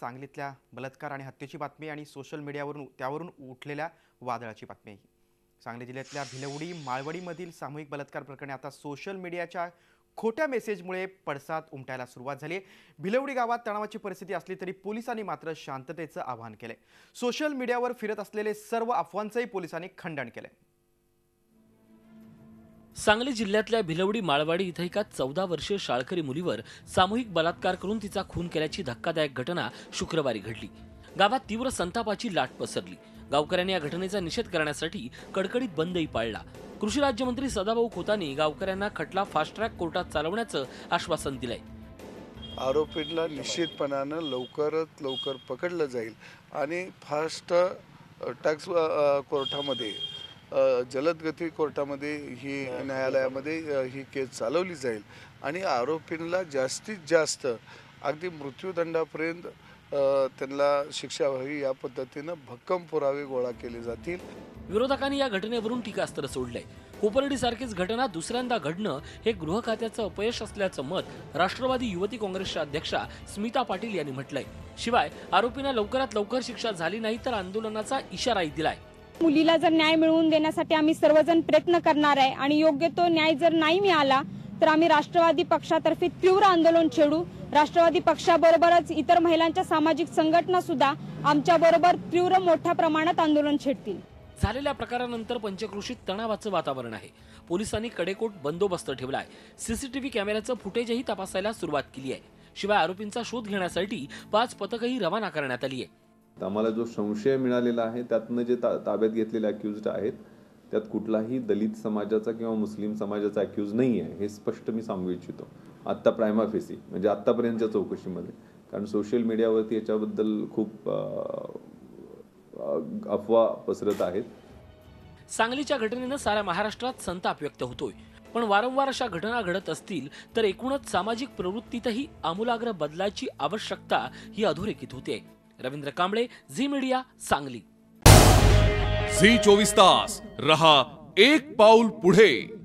सांगलीतल्या बलात्कार आणि हत्येची बातमी आणि सोशल मीडियावरून त्यावरून उठलेल्या वादळाची बातमी आहे। सांगली जिल्ह्यातल्या भिलवडी माळवडीमधील सामूहिक बलात्कार प्रकरणी आता सोशल मीडियाच्या खोट्या मेसेजमुळे पडसाद उमटायला सुरुवात झाली आहे। भिलवडी गावात तणावाची परिस्थिती असली तरी पोलिसांनी मात्र शांततेचं आवाहन केले। सोशल मीडियावर फिरत असलेले सर्व अफवांचंही पोलिसांनी खंडन केले। सांगली जिल्ह्यातल्या भिलवडी माळवाडी इथं एका 14 वर्षीय शाळकरी मुलीवर सामूहिक बलात्कार करून तिचा खून केल्याची धक्कादायक घटना शुक्रवारी घडली। गावात तीव्र संतापाची लाट पसरली। गावकऱ्यांनी या घटनेचा निषेध करण्यासाठी कडकडीत बंदही पाळला। कृषी राज्यमंत्री सदाभाऊ खोतांनी गावकऱ्यांना खटला फास्ट ट्रॅक कोर्टात चालवण्याचं आश्वासन दिलंय। आरोपीला निश्चितपणाने लवकरात लवकर पकडलं जाईल आणि फास्ट ट्रॅक कोर्टामध्ये जलदगती कोर्टामध्ये ही न्यायालयामध्ये ही केस चालवली जाईल आणि आरोपींना जास्तीत जास्त अगदी मृत्यूदंडापर्यंत त्यांना शिक्षा व्हावी या पद्धतीने भक्कम पुरावे गोळा केले जातील। विरोधकांनी या घटनेवरून टीकास्त्र सोडलंय। कोपर्डीसारखीच घटना दुसऱ्यांदा घडणं हे गृह खात्याचं अपयश असल्याचं मत राष्ट्रवादी युवती काँग्रेसच्या अध्यक्षा स्मिता पाटील यांनी म्हटलंय। शिवाय आरोपींना लवकरात लवकर शिक्षा झाली नाही तर आंदोलनाचा इशाराही दिलाय। मुलीला जर न्याय मिळवून देण्यासाठी आम्ही सर्वजण प्रयत्न करणार आहे आणि योग्य तो न्याय जर नाही मिळाला तर आम्ही राष्ट्रवादी पक्षातर्फे तीव्र आंदोलन छेडू। राष्ट्रवादी पक्षाबरोबरच इतर महिलांच्या सामाजिक संघटना सुद्धा आमच्या बरोबर तीव्र मोठ्या प्रमाणात आंदोलन छेडतील। झालेल्या प्रकारानंतर पंचक्रोशीत तणावाचं वातावरण आहे। पोलिसांनी कडेकोट बंदोबस्त ठेवलाय। सीसीटीव्ही कॅमेऱ्याचं फुटेजही तपासायला सुरुवात केली आहे। शिवाय आरोपींचा शोध घेण्यासाठी 5 पथकही रवाना करण्यात आली आहे। आम्हाला जो संशय मिळालेला आहे त्यातनं जे ताब्यात घेतलेले अक्यूज्ड आहेत त्यात कुठलाही दलित समाजाचा किंवा मुस्लिम समाजाचा अक्यूज नाही आहे हे स्पष्ट मी सांगू इच्छितो आत्ता प्रायमा फेसी म्हणजे आत्तापर्यंतच्या चौकशीमध्ये। कारण सोशल मीडियावरती याच्याबद्दल खूप अफवा पसरत आहेत। सांगलीच्या घटनेनं साऱ्या महाराष्ट्रात संताप व्यक्त होतोय, पण वारंवार अशा घटना घडत असतील तर एकूणच सामाजिक प्रवृत्तीतही आमूलाग्र बदलाची आवश्यकता ही अधोरेखित होते। रवींद्र कांबळे, झी मीडिया, सांगली। झी 24 तास रहा एक पाऊल पुढे।